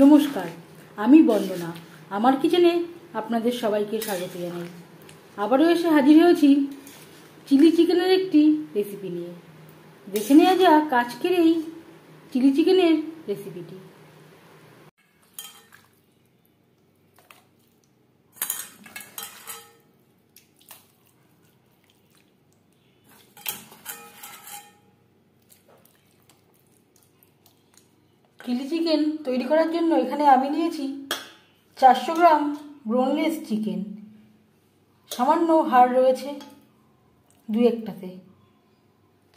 নমস্কার, আমি বন্দনা। আমার কিচেনে আপনাদের সবাইকে স্বাগত জানাই। আবারও এসে হাজির হয়েছি চিলি চিকেনের একটি রেসিপি নিয়ে। দেখে নেওয়া যাক আজকের এই চিলি চিকেনের রেসিপিটি। চিলি চিকেন তৈরি করার জন্য এখানে আমি নিয়েছি 400 গ্রাম বোনলেস চিকেন। সামান্য হাড় রয়েছে দু একটাতে।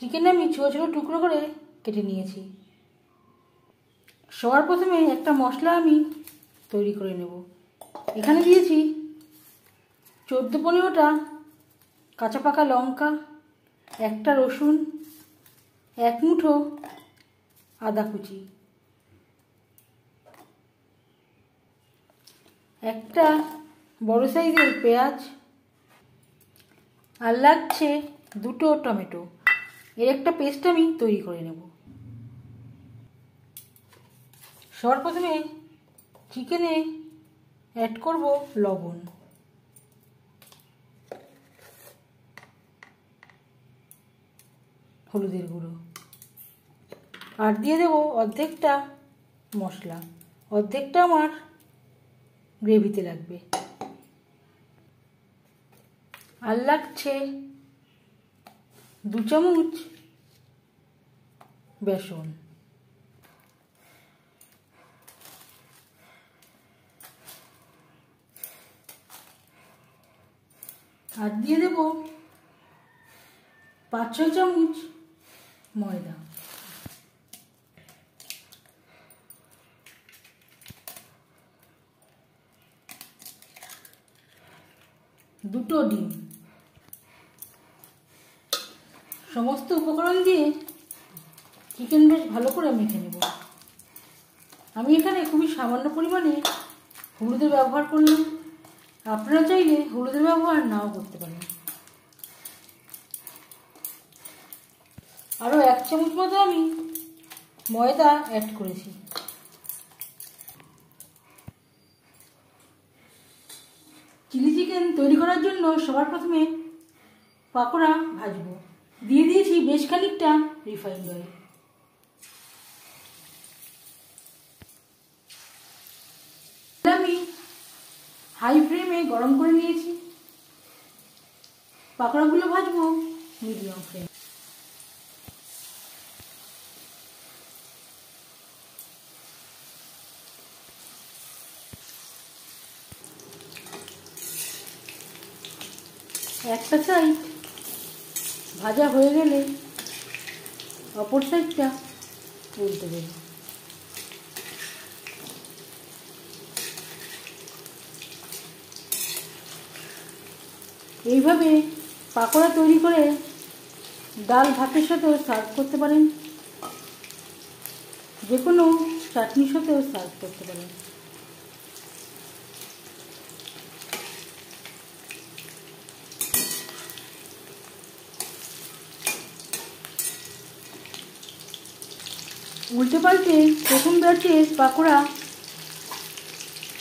চিকেন আমি ছোটো ছোটো টুকরো করে কেটে নিয়েছি। সবার প্রথমে একটা মশলা আমি তৈরি করে নেব। এখানে দিয়েছি 14-15টা কাঁচা পাকা লঙ্কা, একটা রসুন, 1 মুঠো আদা কুচি, একটা বড় সাইজের পেঁয়াজ, আর লাগছে 2টো টমেটো। এর একটা পেস্ট আমি তৈরি করে নেব। সবার প্রথমে চিকেনে অ্যাড করব লবণ, হলুদের গুঁড়ো, আর দিয়ে দেব অর্ধেকটা মশলা। অর্ধেকটা আমার গ্রেভিতে লাগবে। আর লাগছে 2 চামচ বেসন। আর দিয়ে দেব 5-6 চামচ ময়দা। দুটো ডিম। সমস্ত উপকরণ দিয়ে চিকেন বেশ ভালো করে মেখে নেব। আমি এখানে খুবই সামান্য পরিমাণে হলুদের ব্যবহার করলাম। আপনারা চাইলে হলুদের ব্যবহার নাও করতে পারেন। আরও 1 চামচ মতো আমি ময়দা অ্যাড করেছি। চিলি চিকেন তৈরি করার জন্য সবার প্রথমে পাকোড়া ভাজবো। দিয়ে দিয়েছি বেশ খানিকটা রিফাইন্ড অয়েল। আমি হাই ফ্লেমে গরম করে নিয়েছি। পাকোড়াগুলো ভাজবো মিডিয়াম ফ্লেমে। একটা সাইড ভাজা হয়ে গেলে অপর সাইডটা উল্টে দেব। এইভাবে পাকোড়া তৈরি করে ডাল ভাতের সাথেও সার্ভ করতে পারেন, যে কোনো চাটনির সাথেও সার্ভ করতে পারেন। উল্টে পাল্টে প্রথম ব্যাচের পাকোড়া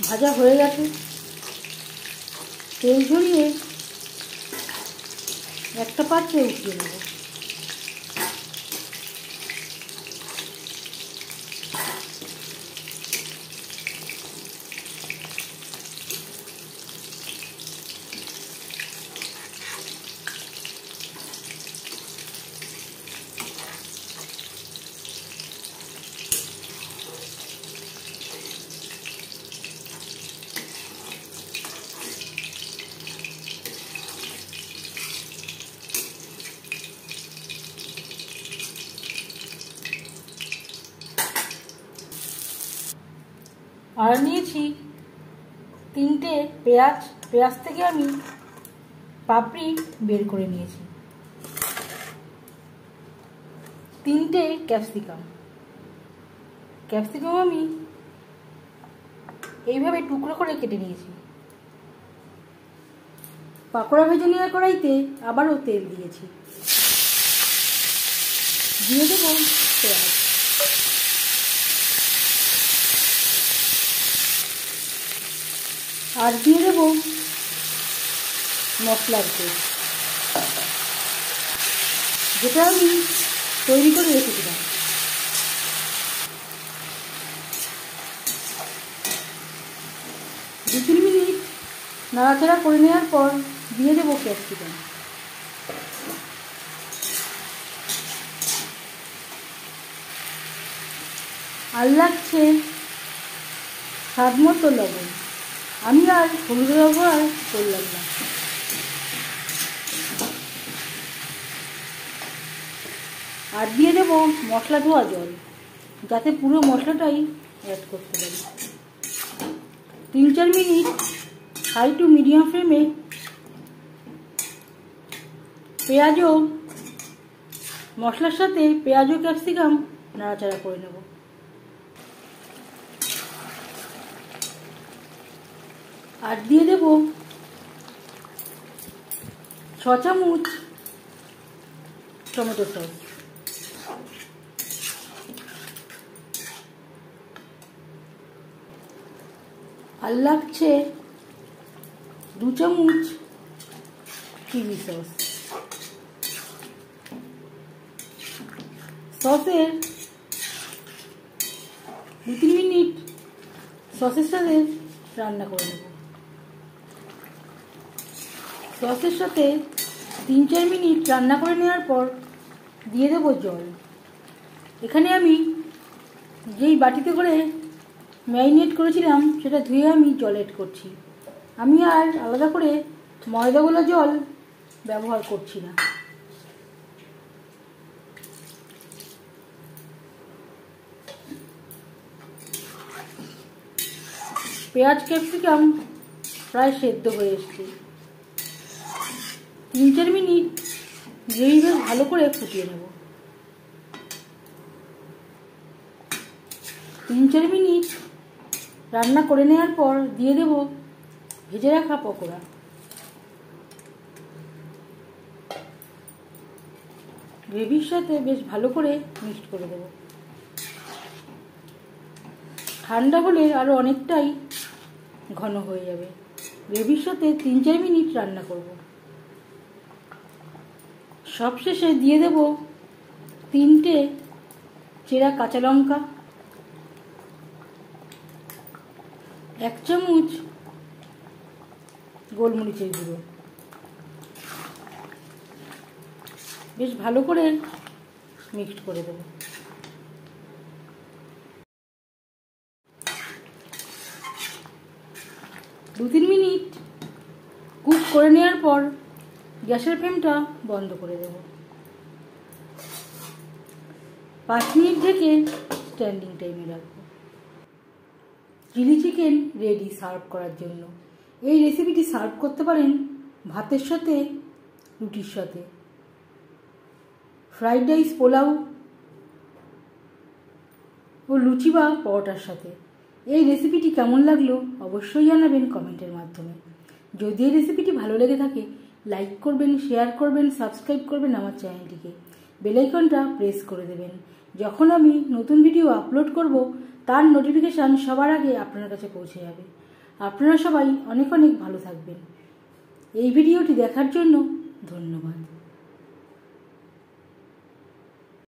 ভাজা হয়ে গেছে। তেল ঝরিয়ে একটা পাত্রে উঠিয়ে নেব। আর নিয়েছি 3টে পেঁয়াজ। পেঁয়াজ থেকে আমি পাপড়ি বের করে নিয়েছি। 3টে ক্যাপসিকাম। ক্যাপসিকাম আমি এইভাবে টুকরো করে কেটে নিয়েছি। পাকোড়া ভেজে নেওয়া কড়াইতে আবারও তেল দিয়েছি। দিয়ে দেবো পেঁয়াজ। আর দিয়ে দেব মশলার পেস্ট, যেটা আমি তৈরি করে রেখেছিলাম। দু 3 মিনিট নাড়াচাড়া করে নেওয়ার পর দিয়ে দেবো ক্যাপসিকাম। আর লাগছে স্বাদ মতো লবণ। আমি আর হলুদ ব্যবহার করলাম না। আর দিয়ে দেব মশলা ধোয়া জল, যাতে পুরো মশলাটাই অ্যাড করতে পারি। 3-4 মিনিট হাই টু মিডিয়াম ফ্লেমে পেঁয়াজ ও মশলার সাথে পেঁয়াজ ও ক্যাপসিকাম নাড়াচাড়া করে নেব। আর দিয়ে দেব 6 চামচ টমেটো সস। আর লাগছে 2 চামচ চিলি সস। সসের 2-3 মিনিট সসের সাথে রান্না করে নেব। সসের সাথে 3-4 মিনিট রান্না করে নেওয়ার পর দিয়ে দেবো জল। এখানে আমি যেই বাটিতে করে ম্যারিনেট করেছিলাম সেটা ধুয়ে আমি জল এড করছি। আমি আর আলাদা করে ময়দা গোলা জল ব্যবহার করছি না। পেঁয়াজ ক্যাপসিকাম প্রায় সেদ্ধ হয়ে এসছে। 3-4 মিনিট গ্রেভি বেশ ভালো করে ফুটিয়ে নেব। 3-4 মিনিট রান্না করে নেওয়ার পর দিয়ে দেব ভেজে রাখা পকোড়া। গ্রেভির সাথে বেশ ভালো করে মিক্সড করে দেব। ঠান্ডা হলে আরও অনেকটাই ঘন হয়ে যাবে। গ্রেভির সাথে 3-4 মিনিট রান্না করব। সবশেষে দিয়ে দেব 3টে চেরা কাঁচা লঙ্কা, 1 চামচ গোলমরিচের গুঁড়ো। বেশ ভালো করে মিক্সড করে দেব। দু 3 মিনিট কুক করে নেওয়ার পর গ্যাসের ফ্লেমটা বন্ধ করে দেব। 5 মিনিট ঢেকে স্ট্যান্ডিং টাইমে রাখবো। চিলি চিকেন রেডি সার্ভ করার জন্য। এই রেসিপিটি সার্ভ করতে পারেন ভাতের সাথে, রুটির সাথে, ফ্রাইড রাইস, পোলাও ও লুচি বা পরোটার সাথে। এই রেসিপিটি কেমন লাগলো অবশ্যই জানাবেন কমেন্টের মাধ্যমে। যদি এই রেসিপিটি ভালো লেগে থাকে লাইক করবেন, শেয়ার করবেন, সাবস্ক্রাইব করবেন আমার চ্যানেলটিকে। বেল আইকনটা প্রেস করে দেবেন। যখন আমি নতুন ভিডিও আপলোড করব তার নোটিফিকেশান সবার আগে আপনার কাছে পৌঁছে যাবে। আপনারা সবাই অনেক অনেক ভালো থাকবেন। এই ভিডিওটি দেখার জন্য ধন্যবাদ।